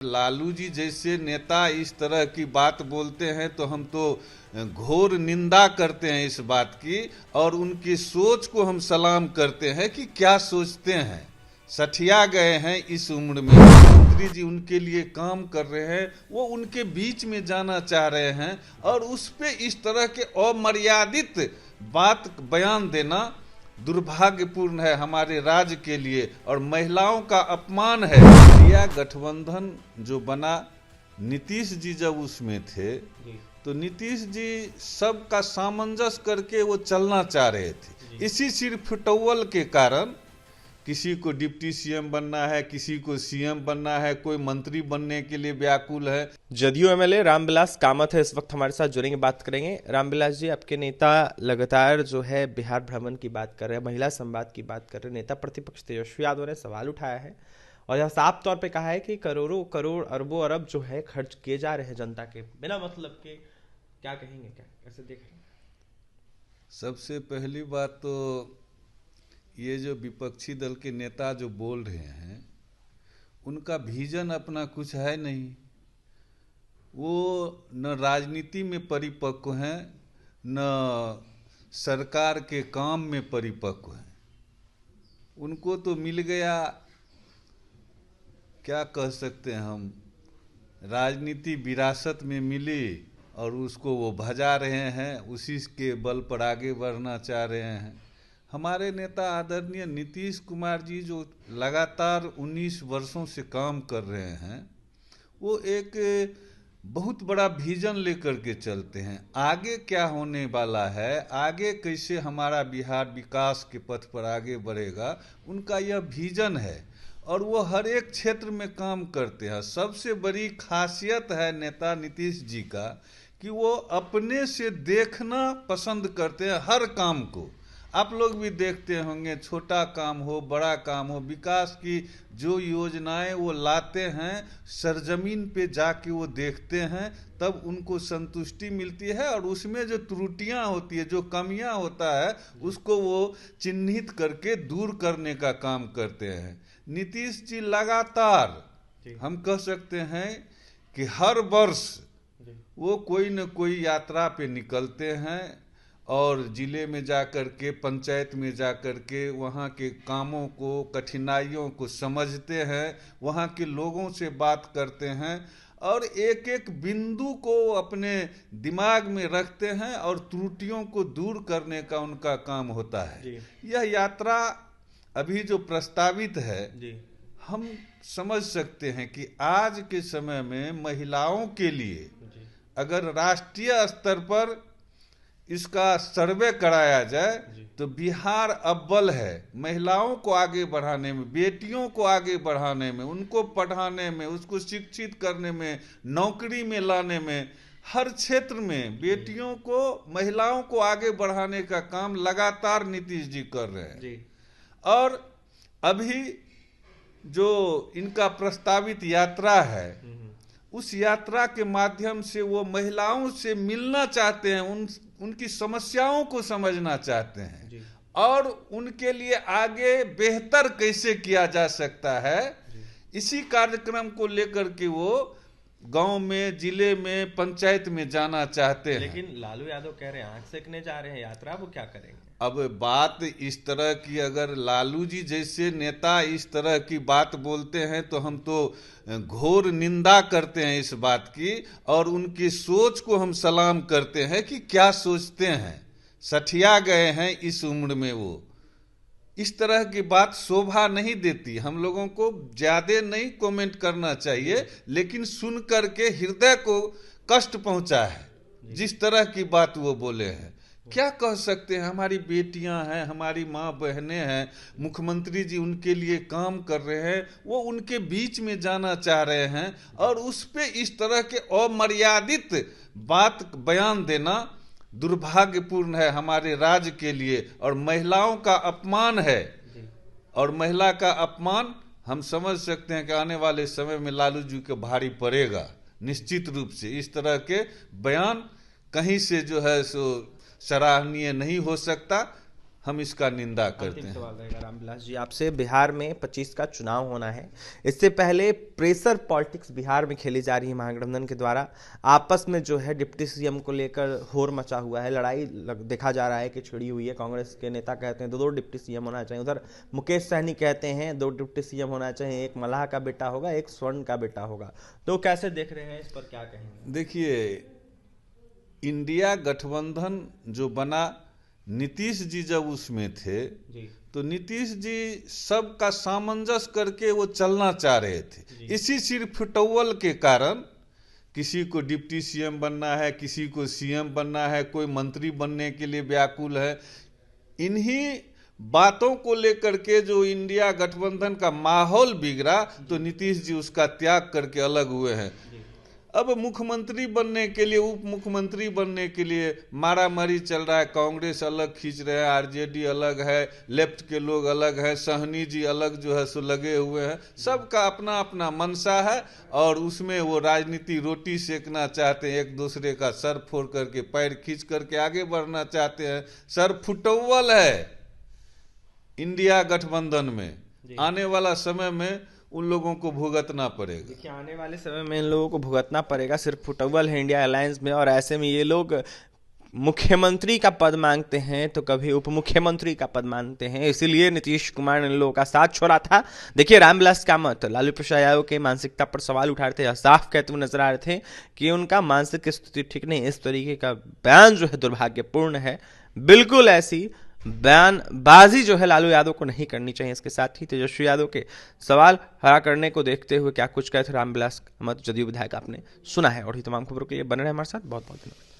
लालू जी जैसे नेता इस तरह की बात बोलते हैं तो हम तो घोर निंदा करते हैं इस बात की, और उनकी सोच को हम सलाम करते हैं कि क्या सोचते हैं। सठिया गए हैं इस उम्र में, मंत्री जी उनके लिए काम कर रहे हैं, वो उनके बीच में जाना चाह रहे हैं, और उस पे इस तरह के अमर्यादित बात बयान देना दुर्भाग्यपूर्ण है हमारे राज्य के लिए, और महिलाओं का अपमान है। इंडिया गठबंधन जो बना, नीतीश जी जब उसमें थे तो नीतीश जी सबका सामंजस्य करके वो चलना चाह रहे थे। इसी सिर्फ टोवल के कारण किसी को डिप्टी सीएम बनना है, किसी को सीएम बनना है, कोई मंत्री बनने के लिए व्याकुल है। जदयू एमएलए रामविलास कामत है इस वक्त हमारे साथ जुड़ेंगे, बात करेंगे। रामविलास जी, आपके नेता लगातार जो है बिहार भ्रमण की बात कर रहे हैं, महिला संवाद की बात कर रहे हैं। नेता प्रतिपक्ष तेजस्वी यादव ने सवाल उठाया है और यह साफ तौर पे कहा है कि करोड़ों करोड़ अरबों अरब जो है खर्च किए जा रहे हैं जनता के बिना मतलब के। क्या कहेंगे, क्या कैसे देखेंगे? सबसे पहली बात तो ये जो विपक्षी दल के नेता जो बोल रहे हैं, उनका विजन अपना कुछ है नहीं। वो न राजनीति में परिपक्व हैं, न सरकार के काम में परिपक्व हैं। उनको तो मिल गया, क्या कह सकते हैं हम, राजनीति विरासत में मिली और उसको वो भजा रहे हैं, उसी के बल पर आगे बढ़ना चाह रहे हैं। हमारे नेता आदरणीय नीतीश कुमार जी जो लगातार 19 वर्षों से काम कर रहे हैं, वो एक बहुत बड़ा विजन लेकर के चलते हैं। आगे क्या होने वाला है, आगे कैसे हमारा बिहार विकास के पथ पर आगे बढ़ेगा, उनका यह विजन है, और वो हर एक क्षेत्र में काम करते हैं। सबसे बड़ी खासियत है नेता नीतीश जी का कि वो अपने से देखना पसंद करते हैं हर काम को। आप लोग भी देखते होंगे, छोटा काम हो बड़ा काम हो, विकास की जो योजनाएं वो लाते हैं, सरजमीन पे जाके वो देखते हैं, तब उनको संतुष्टि मिलती है, और उसमें जो त्रुटियां होती है, जो कमियां होता है, उसको वो चिन्हित करके दूर करने का काम करते हैं। नीतीश जी लगातार हम कह सकते हैं कि हर वर्ष वो कोई न कोई यात्रा पे निकलते हैं, और जिले में जाकर के, पंचायत में जाकर के वहाँ के कामों को, कठिनाइयों को समझते हैं, वहाँ के लोगों से बात करते हैं, और एक एक बिंदु को अपने दिमाग में रखते हैं, और त्रुटियों को दूर करने का उनका काम होता है। यह यात्रा अभी जो प्रस्तावित है, हम समझ सकते हैं कि आज के समय में महिलाओं के लिए अगर राष्ट्रीय स्तर पर इसका सर्वे कराया जाए तो बिहार अव्वल है। महिलाओं को आगे बढ़ाने में, बेटियों को आगे बढ़ाने में, उनको पढ़ाने में, उसको शिक्षित करने में, नौकरी में लाने में, हर क्षेत्र में बेटियों को, महिलाओं को आगे बढ़ाने का काम लगातार नीतीश जी कर रहे हैं। और अभी जो इनका प्रस्तावित यात्रा है, उस यात्रा के माध्यम से वो महिलाओं से मिलना चाहते हैं, उनकी समस्याओं को समझना चाहते हैं, और उनके लिए आगे बेहतर कैसे किया जा सकता है, इसी कार्यक्रम को लेकर के वो गांव में, जिले में, पंचायत में जाना चाहते हैं। लेकिन लालू यादव कह रहे हैं आंख सेकने जा रहे हैं यात्रा, वो क्या करेंगे? अब बात इस तरह की, अगर लालू जी जैसे नेता इस तरह की बात बोलते हैं तो हम तो घोर निंदा करते हैं इस बात की, और उनकी सोच को हम सलाम करते हैं कि क्या सोचते हैं। सठिया गए हैं इस उम्र में, वो इस तरह की बात शोभा नहीं देती। हम लोगों को ज्यादा नहीं कमेंट करना चाहिए, लेकिन सुन करके हृदय को कष्ट पहुंचा है जिस तरह की बात वो बोले हैं। क्या कह सकते हैं, हमारी बेटियां हैं, हमारी माँ बहनें हैं, मुख्यमंत्री जी उनके लिए काम कर रहे हैं, वो उनके बीच में जाना चाह रहे हैं, और उस पे इस तरह के अमर्यादित बात बयान देना दुर्भाग्यपूर्ण है हमारे राज्य के लिए, और महिलाओं का अपमान है। और महिला का अपमान हम समझ सकते हैं कि आने वाले समय में लालू जी को भारी पड़ेगा निश्चित रूप से। इस तरह के बयान कहीं से जो है सो सराहनीय नहीं हो सकता। हम इसका निंदा करते हैं। सवाल रहेगा रामविलास जी आपसे, बिहार में 25 का चुनाव होना है, इससे पहले प्रेशर पॉलिटिक्स बिहार में खेली जा रही है महागठबंधन के द्वारा। आपस में जो है डिप्टी सीएम को लेकर होर मचा हुआ है, लड़ाई देखा जा रहा है कि छिड़ी हुई है। कांग्रेस के नेता कहते हैं दो डिप्टी सीएम होना चाहिए, उधर मुकेश सहनी कहते हैं 2 डिप्टी सीएम होना चाहिए, एक मल्लाह का बेटा होगा, एक स्वर्ण का बेटा होगा। तो कैसे देख रहे हैं, इस पर क्या कहेंगे? देखिए, इंडिया गठबंधन जो बना, नीतीश जी जब उसमें थे जी। तो नीतीश जी सबका सामंजस्य करके वो चलना चाह रहे थे। इसी सिरफुटौल के कारण किसी को डिप्टी सीएम बनना है, किसी को सीएम बनना है, कोई मंत्री बनने के लिए व्याकुल है। इन्हीं बातों को लेकर के जो इंडिया गठबंधन का माहौल बिगड़ा, तो नीतीश जी उसका त्याग करके अलग हुए हैं। अब मुख्यमंत्री बनने के लिए, उप मुख्यमंत्री बनने के लिए मारामारी चल रहा है। कांग्रेस अलग खींच रहे हैं, आरजेडी अलग है, लेफ्ट के लोग अलग है, सहनी जी अलग जो है सो लगे हुए हैं। सबका अपना अपना मनसा है और उसमें वो राजनीति रोटी सेकना चाहते हैं, एक दूसरे का सर फोड़ करके पैर खींच करके आगे बढ़ना चाहते हैं। सर फुटौल है इंडिया गठबंधन में। आने वाला समय में उन लोगों को भुगतना पड़ेगा। देखिए, आने वाले समय में इन लोगों को भुगतना पड़ेगा, सिर्फ फुटबॉल है इंडिया अलायंस में। और ऐसे में ये लोग मुख्यमंत्री का पद मांगते हैं तो कभी उप मुख्यमंत्री का पद मांगते हैं, इसीलिए नीतीश कुमार ने इन लोगों का साथ छोड़ा था। देखिए, रामविलास कामत लालू प्रसाद यादव के मानसिकता पर सवाल उठा रहे थे, साफ कहते हुए नजर आ रहे थे कि उनका मानसिक स्थिति ठीक नहीं। इस तरीके का बयान जो है दुर्भाग्यपूर्ण है। बिल्कुल ऐसी बयानबाजी जो है लालू यादव को नहीं करनी चाहिए। इसके साथ ही तेजस्वी यादव के सवाल हरा करने को देखते हुए क्या कुछ कहे थे रामविलास कामत, जदयू विधायक, आपने सुना है। और ही तमाम खबरों के लिए बने रहे हमारे साथ। बहुत बहुत धन्यवाद।